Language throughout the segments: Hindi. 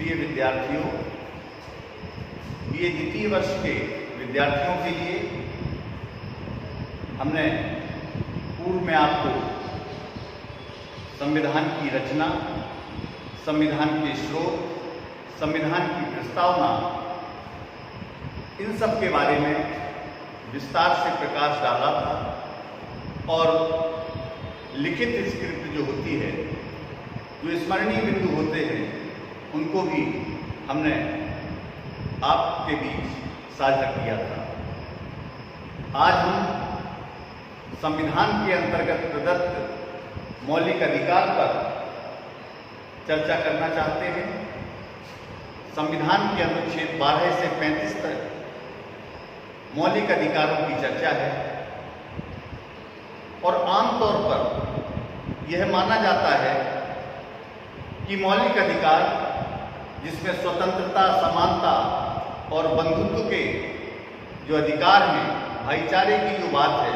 प्रिय विद्यार्थियों, बीए द्वितीय वर्ष के विद्यार्थियों के लिए हमने पूर्व में आपको संविधान की रचना, संविधान के स्रोत, संविधान की प्रस्तावना, इन सब के बारे में विस्तार से प्रकाश डाला था और लिखित स्क्रिप्ट जो होती है, जो स्मरणीय बिंदु होते हैं, उनको भी हमने आपके बीच साझा किया था। आज हम संविधान के अंतर्गत प्रदत्त मौलिक अधिकार पर चर्चा करना चाहते हैं। संविधान के अनुच्छेद 12 से 35 तक मौलिक अधिकारों की चर्चा है और आमतौर पर यह माना जाता है कि मौलिक अधिकार, जिसमें स्वतंत्रता, समानता और बंधुत्व के जो अधिकार हैं, भाईचारे की जो बात है,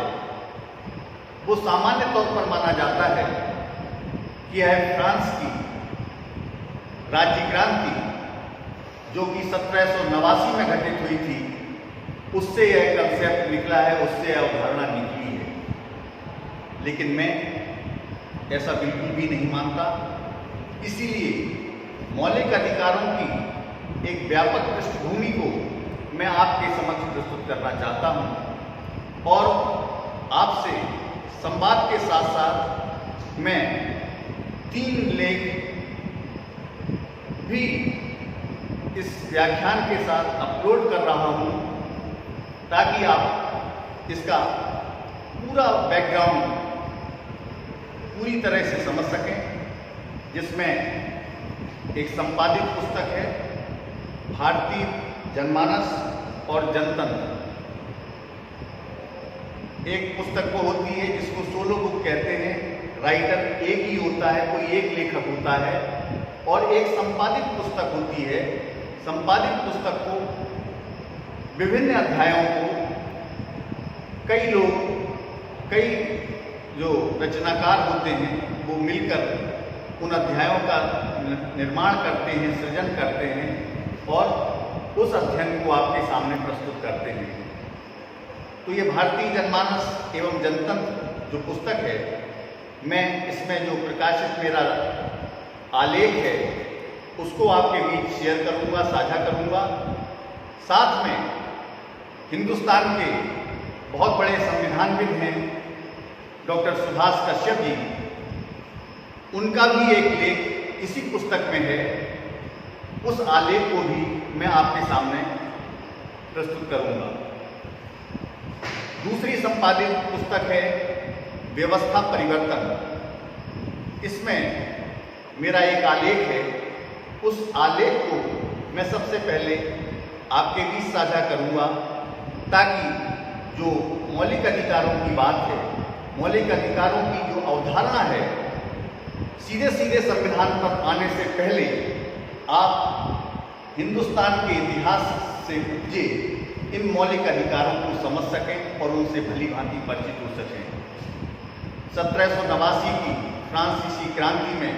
वो सामान्य तौर पर माना जाता है कि यह फ्रांस की राज्य क्रांति, जो कि 1789 में घटित हुई थी, उससे यह कंसेप्ट निकला है, उससे अवधारणा निकली है। लेकिन मैं ऐसा बिल्कुल भी नहीं मानता। इसीलिए मौलिक अधिकारों की एक व्यापक पृष्ठभूमि को मैं आपके समक्ष प्रस्तुत करना चाहता हूं और आपसे संवाद के साथ साथ मैं 3 लेख भी इस व्याख्यान के साथ अपलोड कर रहा हूं, ताकि आप इसका पूरा बैकग्राउंड पूरी तरह से समझ सकें, जिसमें एक संपादित पुस्तक है, भारतीय जनमानस और जनतंत्र। एक पुस्तक वो होती है जिसको सोलो बुक कहते हैं, राइटर एक ही होता है, कोई एक लेखक होता है, और एक संपादित पुस्तक होती है। संपादित पुस्तक को, विभिन्न अध्यायों को कई लोग, कई जो रचनाकार होते हैं, वो मिलकर उन अध्यायों का निर्माण करते हैं, सृजन करते हैं और उस अध्ययन को आपके सामने प्रस्तुत करते हैं। तो ये भारतीय जनमानस एवं जनतंत्र जो पुस्तक है, मैं इसमें जो प्रकाशित मेरा आलेख है, उसको आपके बीच शेयर करूंगा, साझा करूंगा। साथ में हिंदुस्तान के बहुत बड़े संविधानविद हैं डॉक्टर सुभाष कश्यप जी, उनका भी एक लेख इसी पुस्तक में है। उस आलेख को भी मैं आपके सामने प्रस्तुत करूंगा। दूसरी संपादित पुस्तक है व्यवस्था परिवर्तन। इसमें मेरा एक आलेख है। उस आलेख को मैं सबसे पहले आपके बीच साझा करूंगा, ताकि जो मौलिक अधिकारों की बात है, मौलिक अधिकारों की जो अवधारणा है, सीधे सीधे संविधान पर आने से पहले आप हिंदुस्तान के इतिहास से उपजे इन मौलिक अधिकारों को समझ सकें और उनसे भली भांति परिचित हो सकें। 1789 की फ्रांसीसी क्रांति में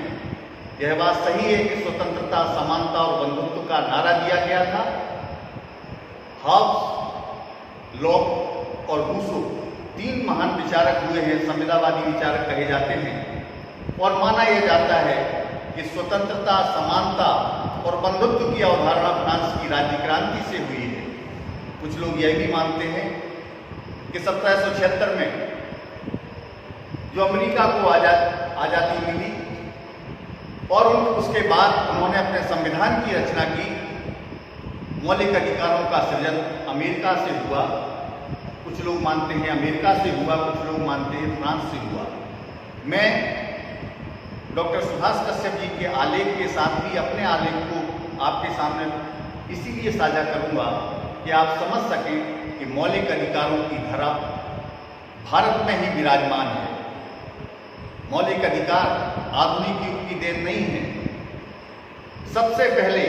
यह बात सही है कि स्वतंत्रता, समानता और बंधुत्व का नारा दिया गया था। हॉब्स, लॉक और रूसो 3 महान विचारक हुए हैं, संविधानवादी विचारक कहे जाते हैं, और माना यह जाता है कि स्वतंत्रता, समानता और बंधुत्व की अवधारणा फ्रांस की राज्य क्रांति से हुई है। कुछ लोग यह भी मानते हैं कि 1776 में जो अमेरिका को आज़ादी मिली और उसके बाद उन्होंने अपने संविधान की रचना की, मौलिक अधिकारों का सृजन अमेरिका से हुआ। कुछ लोग मानते हैं अमेरिका से हुआ, कुछ लोग मानते हैं फ्रांस से हुआ। मैं डॉक्टर सुभाष कश्यप जी के आलेख के साथ भी अपने आलेख को आपके सामने इसीलिए साझा करूंगा कि आप समझ सकें कि मौलिक अधिकारों की धरा भारत में ही विराजमान है। मौलिक अधिकार आधुनिक युग की देन नहीं है। सबसे पहले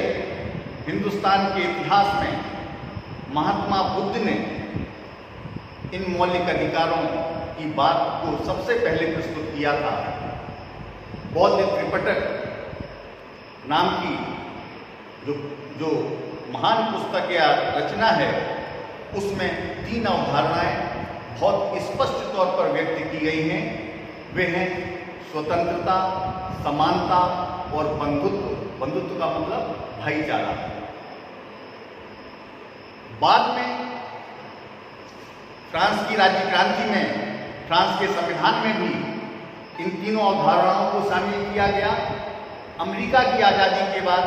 हिंदुस्तान के इतिहास में महात्मा बुद्ध ने इन मौलिक अधिकारों की बात को सबसे पहले प्रस्तुत किया था। बौद्ध त्रिपिटक नाम की जो जो महान पुस्तक या रचना है उसमें 3 अवधारणाएं बहुत स्पष्ट तौर पर व्यक्त की गई हैं। वे हैं स्वतंत्रता, समानता और बंधुत्व। बंधुत्व का मतलब भाईचारा। बाद में फ्रांस की राज्य क्रांति में, फ्रांस के संविधान में भी इन तीनों अवधारणाओं को शामिल किया गया। अमेरिका की आज़ादी के बाद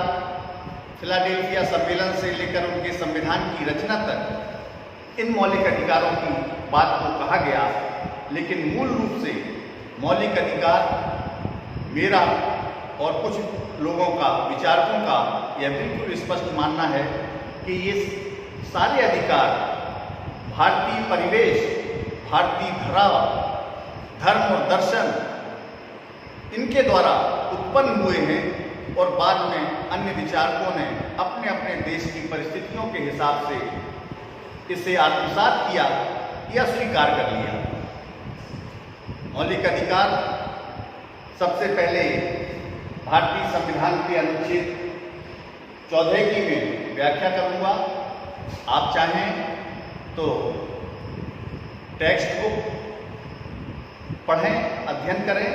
फिलाडेल्फिया सम्मेलन से लेकर उनके संविधान की रचना तक इन मौलिक अधिकारों की बात को कहा गया, लेकिन मूल रूप से मौलिक अधिकार मेरा और कुछ लोगों का, विचारकों का यह बिल्कुल स्पष्ट मानना है कि ये सारे अधिकार भारतीय परिवेश, भारतीय धरा, धर्म और दर्शन इनके द्वारा उत्पन्न हुए हैं और बाद में अन्य विचारकों ने अपने अपने देश की परिस्थितियों के हिसाब से इसे आत्मसात किया या स्वीकार कर लिया। मौलिक अधिकार सबसे पहले भारतीय संविधान के अनुच्छेद 14 की मैं व्याख्या करूंगा। आप चाहें तो टेक्स्ट बुक पढ़ें, अध्ययन करें,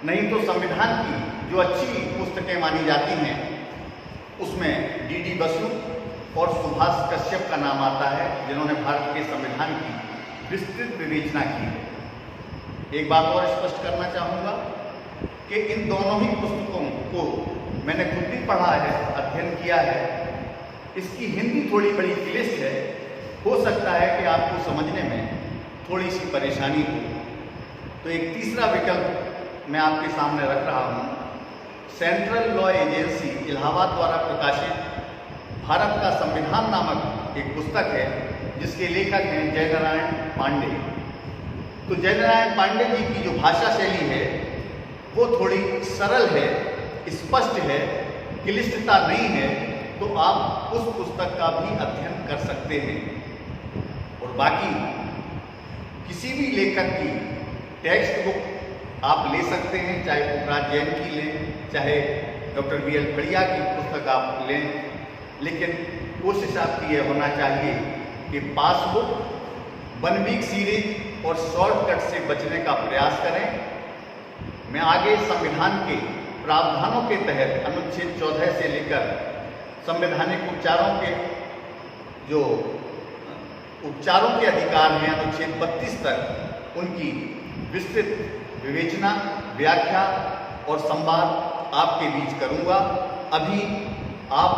नहीं तो संविधान की जो अच्छी पुस्तकें मानी जाती हैं उसमें डी.डी. बसु और सुभाष कश्यप का नाम आता है, जिन्होंने भारत के संविधान की विस्तृत विवेचना की है। एक बात और स्पष्ट करना चाहूँगा कि इन दोनों ही पुस्तकों को मैंने खुद भी पढ़ा है, अध्ययन किया है। इसकी हिंदी थोड़ी बड़ी क्लिष्ट है, हो सकता है कि आपको समझने में थोड़ी सी परेशानी हो। तो एक तीसरा विकल्प मैं आपके सामने रख रहा हूँ। सेंट्रल लॉ एजेंसी इलाहाबाद द्वारा प्रकाशित भारत का संविधान नामक एक पुस्तक है, जिसके लेखक हैं जयनारायण पांडे। तो जयनारायण पांडे जी की जो भाषा शैली है वो थोड़ी सरल है, स्पष्ट है, क्लिष्टता नहीं है, तो आप उस पुस्तक का भी अध्ययन कर सकते हैं। और बाकी किसी भी लेखक की टेक्स्ट बुक आप ले सकते हैं, चाहे पुखराज जैन की लें, चाहे डॉक्टर बी.एल. खड़िया की पुस्तक आप लें, लेकिन कोशिश आपकी यह होना चाहिए कि पासबुक, 1 वीक सीरीज और शॉर्टकट से बचने का प्रयास करें। मैं आगे संविधान के प्रावधानों के तहत अनुच्छेद 14 से लेकर संवैधानिक उपचारों के जो उपचारों के अधिकार हैं अनुच्छेद 32 तक, उनकी विस्तृत विवेचना, व्याख्या और संवाद आपके बीच करूंगा। अभी आप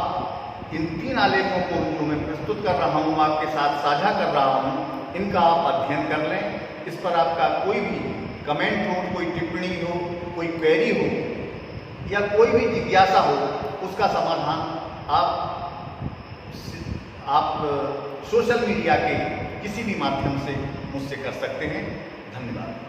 इन 3 आलेखों को जो मैं प्रस्तुत कर रहा हूं, आपके साथ साझा कर रहा हूं, इनका आप अध्ययन कर लें। इस पर आपका कोई भी कमेंट हो, कोई टिप्पणी हो, कोई क्वेरी हो या कोई भी जिज्ञासा हो, उसका समाधान आप सोशल मीडिया के किसी भी माध्यम से मुझसे कर सकते हैं। धन्यवाद।